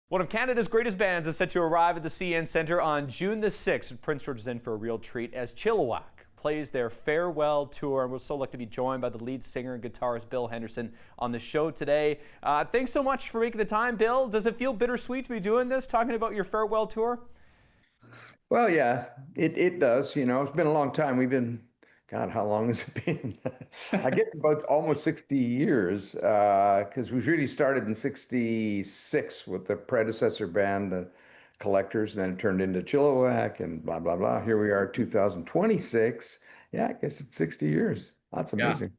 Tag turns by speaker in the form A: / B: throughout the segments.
A: One of Canada's greatest bands is set to arrive at the CN Centre on June the 6th. Prince George is in for a real treat as Chilliwack plays their farewell tour. And we're so lucky to be joined by the lead singer and guitarist Bill Henderson on the show today. Thanks so much for making the time, Bill. Does it feel bittersweet to be doing this, talking about your farewell tour?
B: Well, yeah, it does. It's been a long time. God, how long has it been? I guess about almost 60 years, because we really started in 66 with the predecessor band, the Collectors, and then it turned into Chilliwack and blah, blah, blah. Here we are, 2026. Yeah, I guess it's 60 years. That's
A: Yeah.
B: amazing.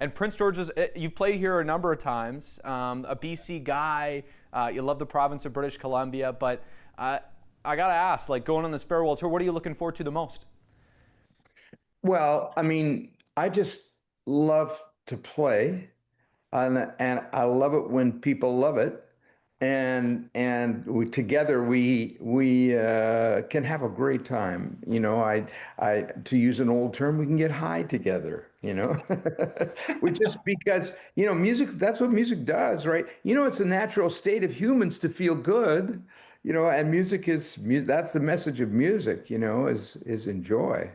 A: And Prince George you've played here a number of times. A BC guy, you love the province of British Columbia, but I gotta ask, like going on this farewell tour, what are you looking forward to the most?
B: Well, I mean, I just love to play. And I love it when people love it, and we together we can have a great time. I to use an old term, we can get high together. We just because music. That's what music does, right? It's a natural state of humans to feel good. And music is music. That's the message of music. Is enjoy.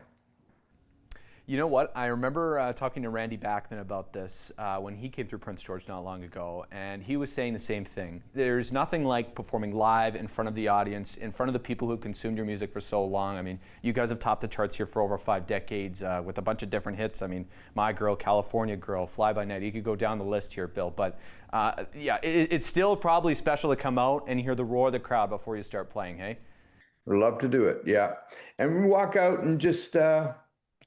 A: You know what? I remember talking to Randy Bachman about this when he came through Prince George not long ago, and he was saying the same thing. There's nothing like performing live in front of the audience, in front of the people who've consumed your music for so long. I mean, you guys have topped the charts here for over 5 decades with a bunch of different hits. I mean, My Girl, California Girl, Fly By Night. You could go down the list here, Bill. But yeah, it's still probably special to come out and hear the roar of the crowd before you start playing, hey?
B: Love to do it, yeah. And we walk out and just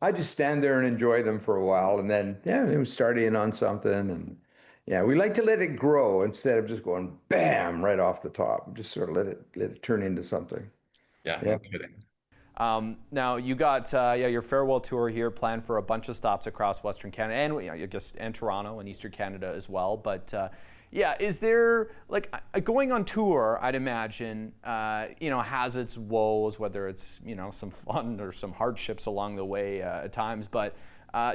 B: I just stand there and enjoy them for a while, and then we start in on something, and yeah, we like to let it grow instead of just going bam right off the top. Just sort of let it turn into something.
A: Yeah,
B: Yeah.
A: no kidding. Now you got your farewell tour here planned for a bunch of stops across Western Canada and I guess and Toronto and Eastern Canada as well. But yeah, is there like going on tour? I'd imagine has its woes, whether it's some fun or some hardships along the way at times. But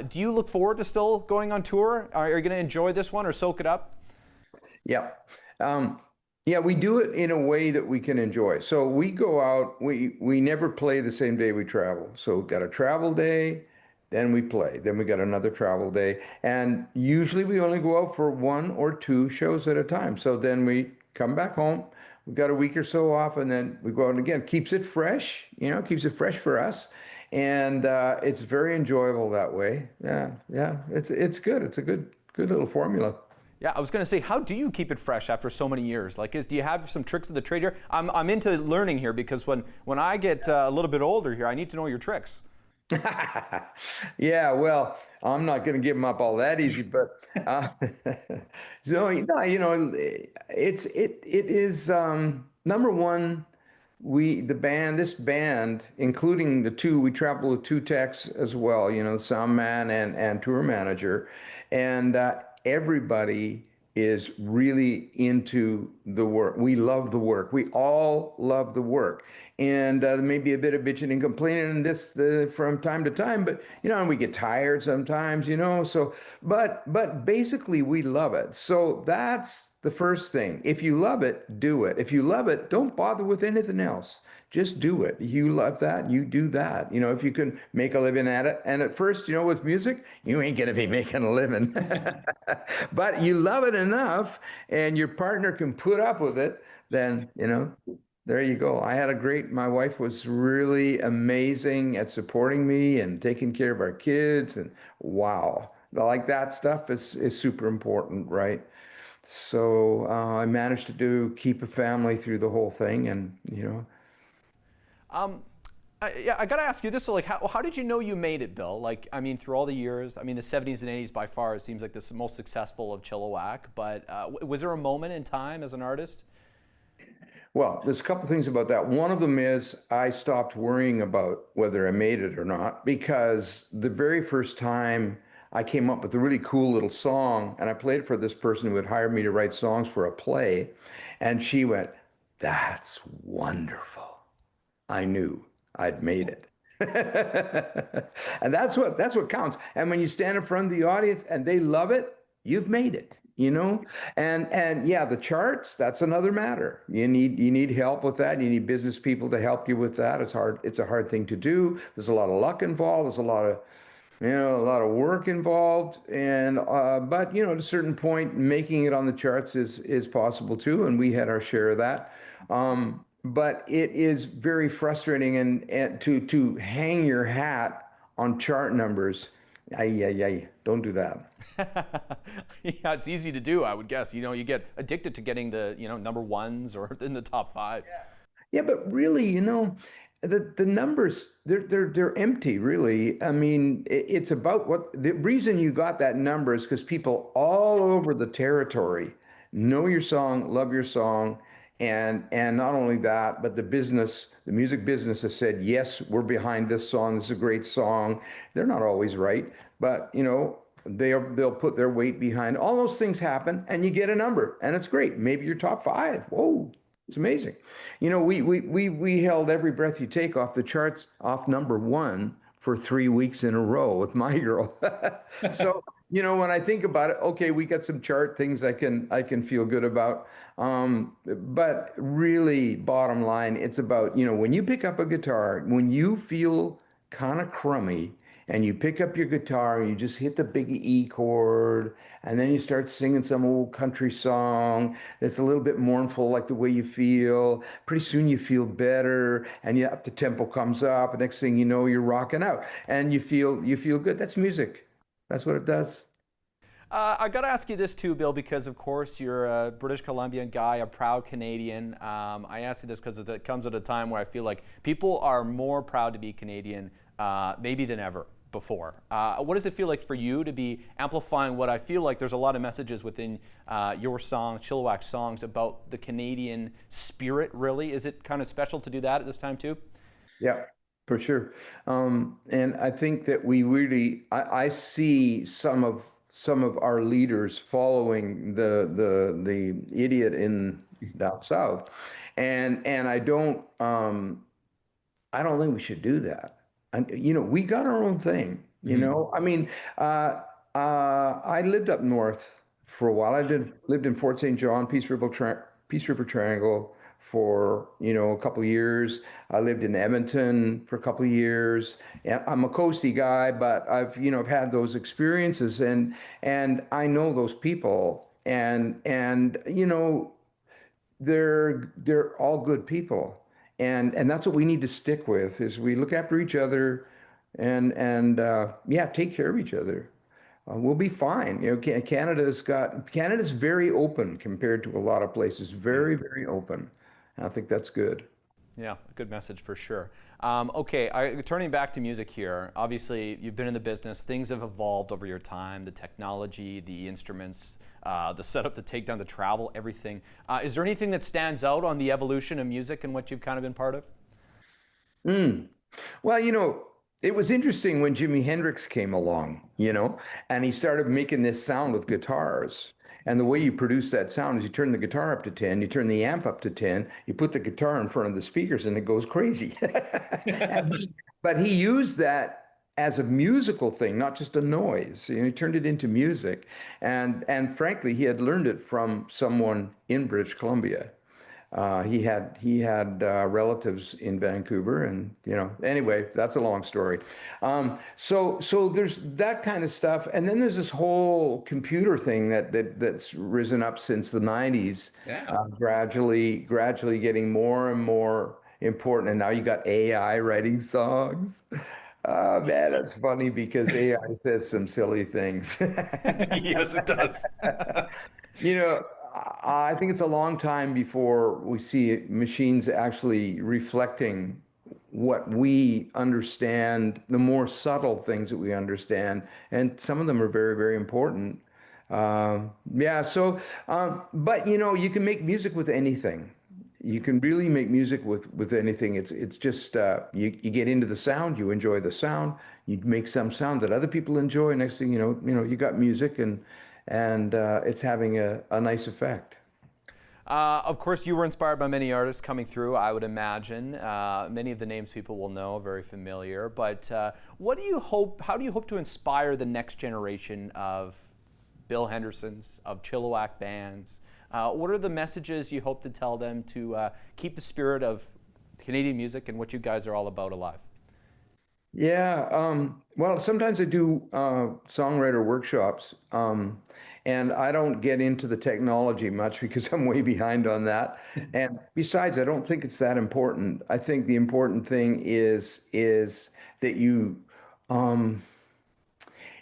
A: do you look forward to still going on tour? Are you going to enjoy this one or soak it up?
B: Yeah. Yeah, we do it in a way that we can enjoy. So we go out, we never play the same day we travel. So we've got a travel day, then we play. Then we got another travel day. And usually we only go out for one or two shows at a time. So then we come back home. We've got a week or so off, and then we go out again. Keeps it fresh, keeps it fresh for us. And it's very enjoyable that way. Yeah, yeah. It's good. It's a good little formula.
A: Yeah, I was going to say, how do you keep it fresh after so many years? Like, do you have some tricks of the trade here? I'm into learning here because when I get a little bit older here, I need to know your tricks.
B: Yeah, well, I'm not going to give them up all that easy, but so no, it is number one. This band, including the two, we travel with two techs as well. Sound man and tour manager, and everybody is really into the work. We love the work. We all love the work. And maybe a bit of bitching and complaining and this from time to time, but and we get tired sometimes, So, but basically, we love it. So that's the first thing. If you love it, do it. If you love it, don't bother with anything else. Just do it. You love that, you do that. If you can make a living at it. And at first, with music, you ain't gonna be making a living. But you love it enough and your partner can put up with it, then, there you go. My wife was really amazing at supporting me and taking care of our kids. And wow, like that stuff is super important, right? So I managed to keep a family through the whole thing, and
A: Um, yeah, I got to ask you this. So, like, how did you know you made it, Bill? Like, I mean, through all the years, I mean, the 70s and 80s by far it seems like the most successful of Chilliwack. But was there a moment in time as an artist?
B: well, there's a couple things about that. One of them is I stopped worrying about whether I made it or not because the very first time I came up with a really cool little song and I played it for this person who had hired me to write songs for a play, and she went, "That's wonderful." I knew I'd made it. And that's what counts. And when you stand in front of the audience and they love it, you've made it. you know? And yeah, the charts, that's another matter. You need help with that. You need business people to help you with that. It's hard. It's a hard thing to do. There's a lot of luck involved. There's a lot of a lot of work involved, and but at a certain point, making it on the charts is possible too, and we had our share of that. But it is very frustrating, and to hang your hat on chart numbers, ay, ay, ay, don't do that.
A: Yeah, it's easy to do, I would guess. You get addicted to getting the number ones or in the top five.
B: Yeah, but really, the numbers they're empty, really. I mean, it's about what the reason you got that number is because people all over the territory know your song, love your song, and not only that, but the music business has said, yes, we're behind this song. This is a great song. They're not always right, but they'll put their weight behind all those things happen, and you get a number, and it's great. Maybe you're top five. Whoa. It's amazing. We held Every Breath You Take off the charts, off number one for 3 weeks in a row with my girl. So, when I think about it, okay, we got some chart things I can feel good about. But really, bottom line, it's about, when you pick up a guitar, when you feel kind of crummy and you pick up your guitar and you just hit the big E chord and then you start singing some old country song that's a little bit mournful, like the way you feel. Pretty soon you feel better, and the tempo comes up. And next thing you know, you're rocking out, and you feel good. That's music. That's what it does.
A: I got to ask you this too, Bill, because of course you're a British Columbian guy, a proud Canadian. I ask you this because it comes at a time where I feel like people are more proud to be Canadian, maybe than ever before. What does it feel like for you to be amplifying what I feel like there's a lot of messages within your song, Chilliwack songs, about the Canadian spirit, really? Is it kind of special to do that at this time too?
B: Yeah, for sure. And I think that we really, I see some of our leaders following the idiot in down south, and I don't think we should do that. And we got our own thing.
A: Hmm.
B: I mean, I lived up north for a while. I did lived in Fort St. John, Peace River Triangle for a couple of years. I lived in Edmonton for a couple of years. And I'm a coasty guy, but I've had those experiences, and I know those people, and they're all good people, and that's what we need to stick with is we look after each other, and yeah, take care of each other. We'll be fine. Canada's very open compared to a lot of places. Very, very open. And I think that's good.
A: Yeah, a good message for sure. Okay, turning back to music here. Obviously, you've been in the business. Things have evolved over your time. The technology, the instruments, the setup, the takedown, the travel, everything. Is there anything that stands out on the evolution of music and what you've kind of been part of?
B: Mm. Well, it was interesting when Jimi Hendrix came along, and he started making this sound with guitars. And the way you produce that sound is you turn the guitar up to 10, you turn the amp up to 10, you put the guitar in front of the speakers, and it goes crazy. And but he used that as a musical thing, not just a noise. He turned it into music. And frankly, he had learned it from someone in British Columbia. He had relatives in Vancouver, and anyway, that's a long story. So there's that kind of stuff, and then there's this whole computer thing that's risen up since the '90s,
A: Yeah.
B: gradually getting more and more important, and now you got AI writing songs. Man, that's funny because AI says some silly things.
A: Yes, it does.
B: You know, I think it's a long time before we see machines actually reflecting what we understand, the more subtle things that we understand, and some of them are very, very important. Yeah, but you can make music with anything. You can really make music with anything. It's just you get into the sound, you enjoy the sound, you make some sound that other people enjoy. Next thing you got music, and it's having a nice effect.
A: Of course, you were inspired by many artists coming through, I would imagine. Many of the names people will know, very familiar. But what do you hope, how do you hope to inspire the next generation of Bill Hendersons, of Chilliwack bands. What are the messages you hope to tell them to keep the spirit of Canadian music and what you guys are all about alive?
B: Yeah, well, sometimes I do songwriter workshops, and I don't get into the technology much because I'm way behind on that. And besides, I don't think it's that important. I think the important thing is that um,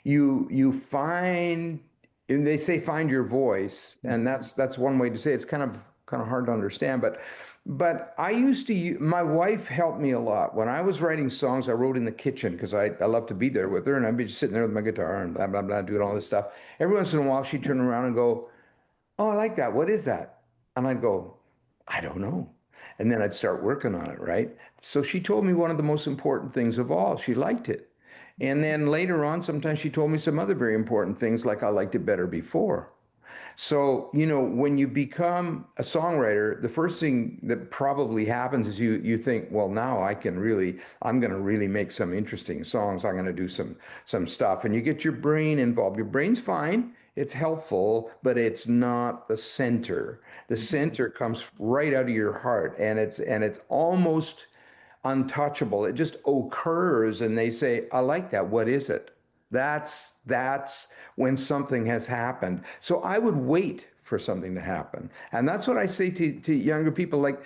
B: you find, and they say find your voice, and that's one way to say it. It's kind of hard to understand, but I used to my wife helped me a lot when I was writing songs. I wrote in the kitchen because I love to be there with her, and I'd be just sitting there with my guitar and blah blah blah doing all this stuff. Every once in a while she'd turn around and go, "Oh, I like that. What is that?" And I'd go, "I don't know." And then I'd start working on it, right? So she told me one of the most important things of all. She liked it. And then later on, sometimes she told me some other very important things, like I liked it better before. So, when you become a songwriter, the first thing that probably happens is you think, well, now I'm going to really make some interesting songs. I'm going to do some stuff, and you get your brain involved. Your brain's fine. It's helpful, but it's not the center. The center comes right out of your heart, and it's almost untouchable. It just occurs, and they say, "I like that. What is it?" That's when something has happened. So I would wait for something to happen. And that's what I say to younger people, like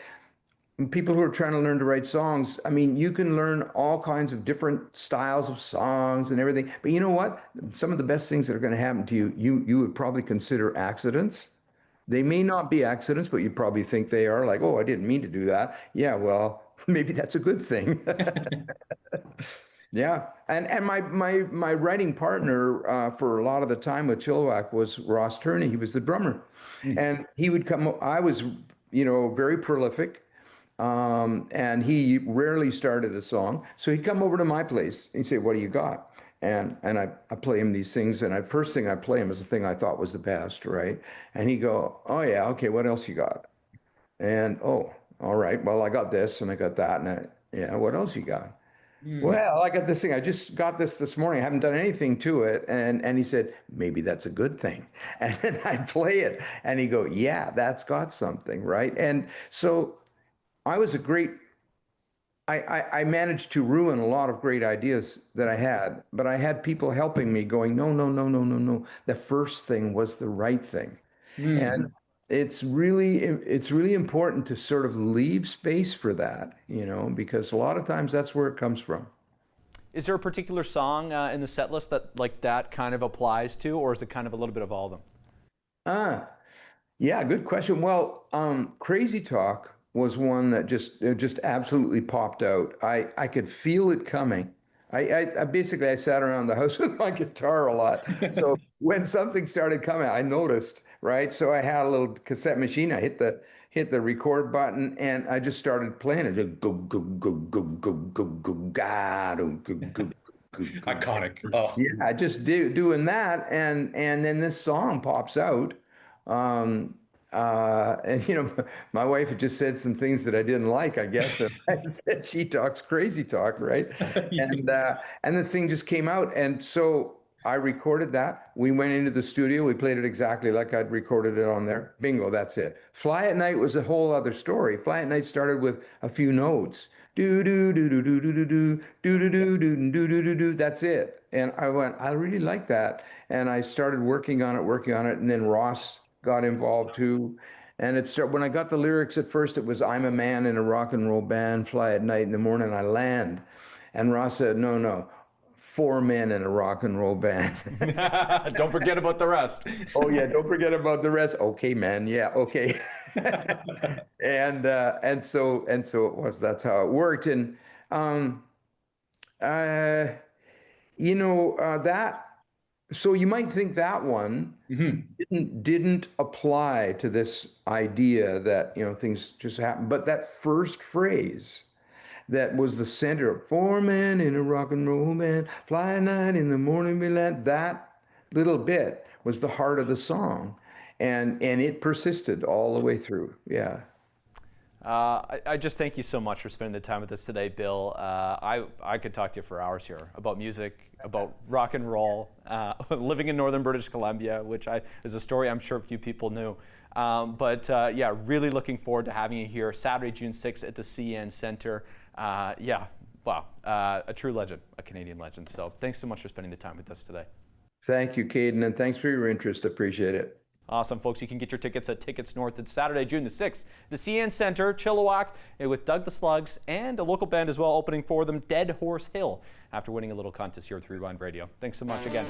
B: people who are trying to learn to write songs. I mean, you can learn all kinds of different styles of songs and everything. But you know what? Some of the best things that are going to happen to you, you would probably consider accidents. They may not be accidents, but you probably think they are, like, oh, I didn't mean to do that. Yeah, well, maybe that's a good thing. Yeah, and my writing partner for a lot of the time with Chilliwack was Ross Turney. He was the drummer,
A: Mm.
B: and he would come. I was, very prolific, and he rarely started a song. So he'd come over to my place. He'd say, "What do you got?" And I play him these things, and first thing I play him is the thing I thought was the best, right? And he'd go, "Oh yeah, okay. What else you got?" And oh, all right. Well, I got this and I got that, yeah. What else you got?
A: Mm.
B: Well, I got this thing. I just got this morning. I haven't done anything to it. And he said, maybe that's a good thing. And then I'd play it and he'd go, yeah, that's got something, right? And so I was a great, I managed to ruin a lot of great ideas that I had, but I had people helping me going, no, no, no, no, no, no. The first thing was the right thing. And
A: Mm.
B: it's really important to sort of leave space for that, because a lot of times that's where it comes from.
A: Is there a particular song in the set list that like that kind of applies to, or is it kind of a little bit of all of them?
B: Ah, yeah, good question. Well, Crazy Talk was one that just absolutely popped out. I could feel it coming. I basically I sat around the house with my guitar a lot. So when something started coming, I noticed, right? So I had a little cassette machine. I hit the record button and I just started playing it. Just go go go go go go go ga do, go go go go.
C: Iconic. Oh,
B: Yeah, just doing that, and then this song pops out. Um, and my wife had just said some things that I didn't like, I guess. And I said she talks crazy talk, right? And this thing just came out, and so I recorded that. We went into the studio. We played it exactly like I'd recorded it on there. Bingo, that's it. Fly at Night was a whole other story. Fly at Night started with a few notes. Do do do do do do do do do do do do do do do do. That's it. And I went, I really like that. And I started working on it, and then Ross got involved too. And when I got the lyrics at first, it was I'm a man in a rock and roll band, fly at night, in the morning I land. And Ross said, no, no, four men in a rock and roll band.
A: Don't forget about the rest.
B: Oh yeah, don't forget about the rest. Okay, man. Yeah, okay. And so it was. That's how it worked. And um, uh, that. So you might think that one
C: mhm.
B: didn't apply to this idea that things just happen, but that first phrase that was the center of four men in a rock and roll band, fly at night in the morning we land. That little bit was the heart of the song, and it persisted all the way through. Yeah.
A: I just thank you so much for spending the time with us today, Bill. I could talk to you for hours here about music, about rock and roll, living in northern British Columbia, which is a story I'm sure few people knew. Yeah, really looking forward to having you here Saturday, June 6th at the CN Centre. Yeah, wow, a true legend, a Canadian legend. So thanks so much for spending the time with us today.
B: Thank you, Caden, and thanks for your interest. Appreciate it.
A: Awesome, folks. You can get your tickets at Tickets North. It's Saturday, June the 6th. The CN Centre, Chilliwack, with Doug the Slugs, and a local band as well opening for them, Dead Horse Hill, after winning a little contest here at Rewind Radio. Thanks so much again.